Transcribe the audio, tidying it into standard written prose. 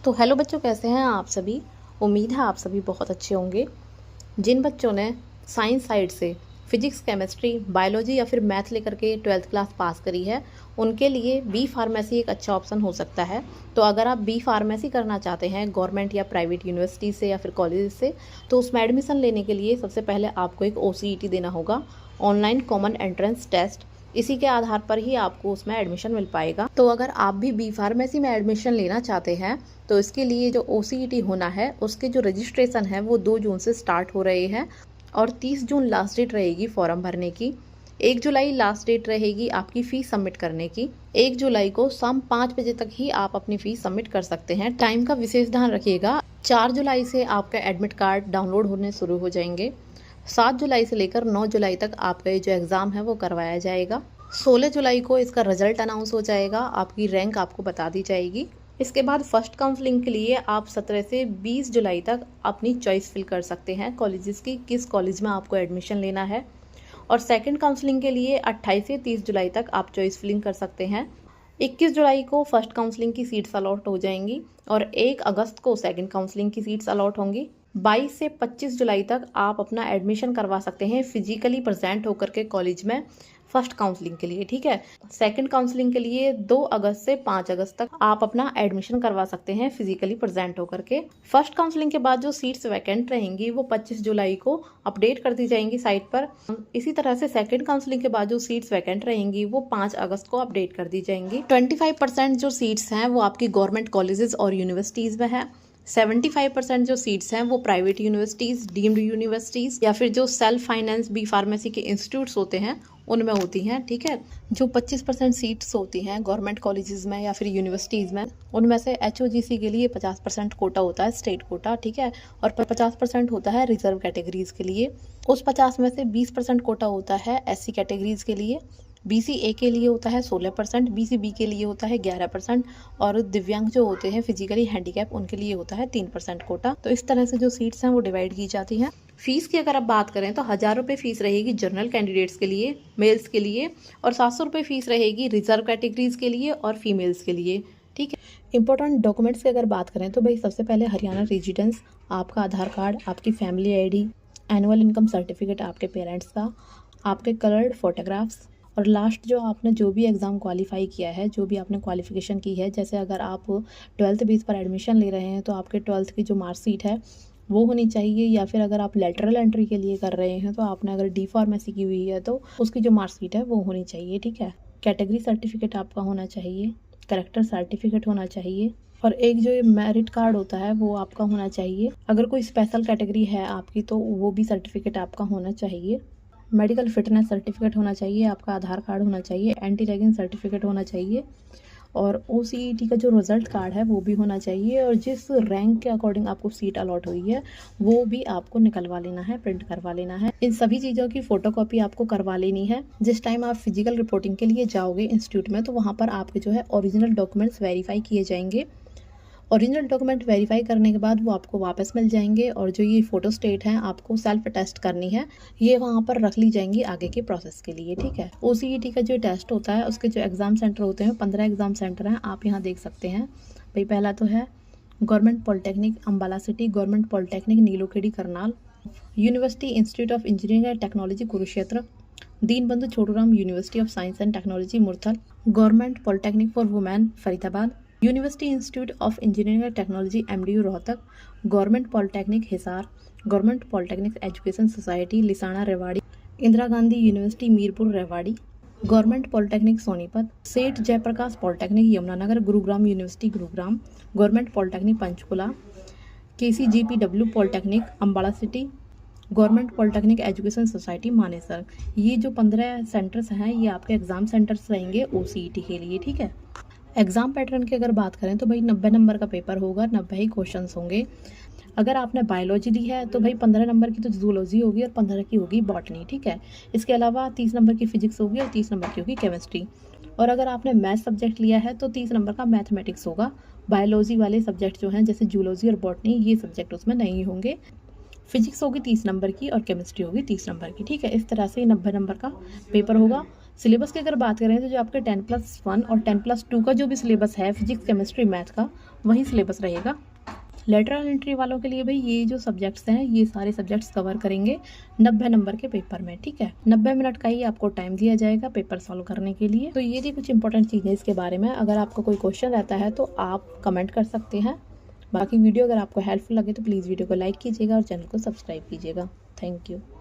तो हेलो बच्चों, कैसे हैं आप सभी। उम्मीद है आप सभी बहुत अच्छे होंगे। जिन बच्चों ने साइंस साइड से फिजिक्स, केमिस्ट्री, बायोलॉजी या फिर मैथ लेकर के 12th क्लास पास करी है, उनके लिए बी फार्मेसी एक अच्छा ऑप्शन हो सकता है। तो अगर आप बी फार्मेसी करना चाहते हैं गवर्नमेंट या प्राइवेट यूनिवर्सिटी से या फिर कॉलेज से, तो उसमें एडमिशन लेने के लिए सबसे पहले आपको एक OCET देना होगा, ऑनलाइन कॉमन एंट्रेंस टेस्ट। इसी के आधार पर ही आपको उसमें एडमिशन मिल पाएगा। तो अगर आप भी बी फार्मेसी में एडमिशन लेना चाहते हैं तो इसके लिए जो OCET होना है उसके जो रजिस्ट्रेशन है वो 2 जून से स्टार्ट हो रहे हैं और 30 जून लास्ट डेट रहेगी फॉर्म भरने की। 1 जुलाई लास्ट डेट रहेगी आपकी फ़ीस सबमिट करने की। 1 जुलाई को शाम 5 बजे तक ही आप अपनी फ़ीस सबमिट कर सकते हैं। टाइम का विशेष ध्यान रखिएगा। 4 जुलाई से आपका एडमिट कार्ड डाउनलोड होने शुरू हो जाएंगे। 7 जुलाई से लेकर 9 जुलाई तक आपका ये जो एग्ज़ाम है वो करवाया जाएगा। 16 जुलाई को इसका रिजल्ट अनाउंस हो जाएगा, आपकी रैंक आपको बता दी जाएगी। इसके बाद फर्स्ट काउंसलिंग के लिए आप 17 से 20 जुलाई तक अपनी चॉइस फिल कर सकते हैं कॉलेजेस की, किस कॉलेज में आपको एडमिशन लेना है। और सेकंड काउंसलिंग के लिए 28 से 30 जुलाई तक आप चॉइस फिलिंग कर सकते हैं। 21 जुलाई को फर्स्ट काउंसलिंग की सीट्स अलॉट हो जाएंगी और 1 अगस्त को सेकंड काउंसलिंग की सीट्स अलॉट होंगी। 22 से 25 जुलाई तक आप अपना एडमिशन करवा सकते हैं फिजिकली प्रेजेंट होकर के कॉलेज में फर्स्ट काउंसलिंग के लिए, ठीक है। सेकंड काउंसलिंग के लिए 2 अगस्त से 5 अगस्त तक आप अपना एडमिशन करवा सकते हैं फिजिकली प्रेजेंट होकर के। फर्स्ट काउंसलिंग के बाद जो सीट्स वैकेंट रहेंगी वो 25 जुलाई को अपडेट कर दी जाएंगी साइट पर। इसी तरह से सेकंड काउंसलिंग के बाद जो सीट्स वैकेंट रहेंगी वो 5 अगस्त को अपडेट कर दी जाएंगी। 25% जो सीट्स हैं वो आपकी गवर्नमेंट कॉलेजेस और यूनिवर्सिटीज़ में है। 75% जो सीट्स हैं वो प्राइवेट यूनिवर्सिटीज़, डीम्ड यूनिवर्सिटीज़ या फिर जो सेल्फ फाइनेंस बी फार्मेसी के इंस्टीट्यूट्स होते हैं उनमें होती हैं, ठीक है। जो 25% सीट्स होती हैं गवर्नमेंट कॉलेजेस में या फिर यूनिवर्सिटीज़ में, उनमें से HOGC के लिए 50% कोटा होता है, स्टेट कोटा, ठीक है। और 50% होता है रिजर्व कैटेगरीज के लिए। उस 50 में से 20% कोटा होता है SC कैटेगरीज के लिए। BCA के लिए होता है 16%, BCB के लिए होता है 11% और दिव्यांग जो होते हैं फिजिकली हैंडीकैप उनके लिए होता है 3% कोटा। तो इस तरह से जो सीट्स हैं वो डिवाइड की जाती हैं। फीस की अगर आप बात करें तो 1000 रुपये फीस रहेगी जनरल कैंडिडेट्स के लिए, मेल्स के लिए, और 700 रुपये फीस रहेगी रिजर्व कैटेगरीज के लिए और फीमेल्स के लिए, ठीक है। इंपॉर्टेंट डॉक्यूमेंट्स की अगर बात करें तो भाई सबसे पहले हरियाणा रेजिडेंस, आपका आधार कार्ड, आपकी family ID, annual income certificate आपके पेरेंट्स का, आपके कलर्ड फोटोग्राफ्स, और लास्ट जो आपने जो भी एग्ज़ाम क्वालिफाई किया है, जो भी आपने क्वालिफिकेशन की है, जैसे अगर आप 12th बेस पर एडमिशन ले रहे हैं तो आपके 12th की जो मार्कशीट है वो होनी चाहिए, या फिर अगर आप लेटरल एंट्री के लिए कर रहे हैं तो आपने अगर डी फार्मेसी की हुई है तो उसकी जो मार्कशीट है वो होनी चाहिए, ठीक है। कैटेगरी सर्टिफिकेट आपका होना चाहिए, करेक्टर सर्टिफिकेट होना चाहिए, और एक जो ये मेरिट कार्ड होता है वो आपका होना चाहिए। अगर कोई स्पेशल कैटेगरी है आपकी तो वो भी सर्टिफिकेट आपका होना चाहिए। मेडिकल फिटनेस सर्टिफिकेट होना चाहिए, आपका आधार कार्ड होना चाहिए, एंटी रैगिंग सर्टिफिकेट होना चाहिए, और OCET का जो रिजल्ट कार्ड है वो भी होना चाहिए, और जिस रैंक के अकॉर्डिंग आपको सीट अलॉट हुई है वो भी आपको निकलवा लेना है, प्रिंट करवा लेना है। इन सभी चीज़ों की फ़ोटोकॉपी आपको करवा लेनी है। जिस टाइम आप फिजिकल रिपोर्टिंग के लिए जाओगे इंस्टीट्यूट में तो वहाँ पर आपके जो है ओरिजिनल डॉक्यूमेंट्स वेरीफाई किए जाएंगे। ओरिजिनल डॉक्यूमेंट वेरीफाई करने के बाद वो आपको वापस मिल जाएंगे, और जो ये फ़ोटो स्टेट हैं आपको सेल्फ टेस्ट करनी है, ये वहाँ पर रख ली जाएंगी आगे के प्रोसेस के लिए, ठीक है। OCET का जो टेस्ट होता है उसके जो एग्ज़ाम सेंटर होते हैं 15 एग्ज़ाम सेंटर हैं, आप यहाँ देख सकते हैं। भाई पहला तो है government polytechnic Ambala city, government polytechnic Nilokheri Karnal, university institute of engineering and technology Kurukshetra, Deenbandhu Chhoturam university of science and technology Murthal, government polytechnic for women Faridabad, university institute of engineering and technology MDU Rohtak, government polytechnic Hisar, government polytechnic education society Lisana Rewari, Indira Gandhi university Mirpur Rewari, government polytechnic Sonipat, Seth Jaiprakash polytechnic Yamunanagar, Gurugram university Gurugram, government polytechnic Panchkula, KCGPW polytechnic Ambala city, government polytechnic education society Manesar. ये जो 15 centres हैं ये आपके exam centres रहेंगे OCET के लिए, ठीक है। एग्ज़ाम पैटर्न की अगर बात करें तो भाई 90 नंबर का पेपर होगा, 90 ही क्वेश्चंस होंगे। अगर आपने बायोलॉजी ली है तो भाई 15 नंबर की तो जूलॉजी होगी और 15 की होगी बॉटनी, ठीक है। इसके अलावा 30 नंबर की फिजिक्स होगी और 30 नंबर की होगी केमिस्ट्री। और अगर आपने मैथ सब्जेक्ट लिया है तो 30 नंबर का मैथमेटिक्स होगा। बायोलॉजी वाले सब्जेक्ट जो हैं जैसे जूलॉजी और बॉटनी, ये सब्जेक्ट उसमें नहीं होंगे। फिजिक्स होगी 30 नंबर की और केमिस्ट्री होगी 30 नंबर की, ठीक है। इस तरह से 90 नंबर का पेपर होगा। सिलेबस की अगर बात करें तो जो आपके 10+1 और 10+2 का जो भी सिलेबस है फिजिक्स केमिस्ट्री मैथ का, वही सिलेबस रहेगा। लेटरल एंट्री वालों के लिए भाई ये जो सब्जेक्ट्स हैं ये सारे सब्जेक्ट्स कवर करेंगे 90 नंबर के पेपर में, ठीक है। 90 मिनट का ही आपको टाइम दिया जाएगा पेपर सॉल्व करने के लिए। तो ये थी कुछ इंपॉर्टेंट चीज़ें इसके बारे में। अगर आपको कोई क्वेश्चन रहता है तो आप कमेंट कर सकते हैं। बाकी वीडियो अगर आपको हेल्पफुल लगे तो प्लीज़ वीडियो को लाइक कीजिएगा और चैनल को सब्सक्राइब कीजिएगा। Thank you.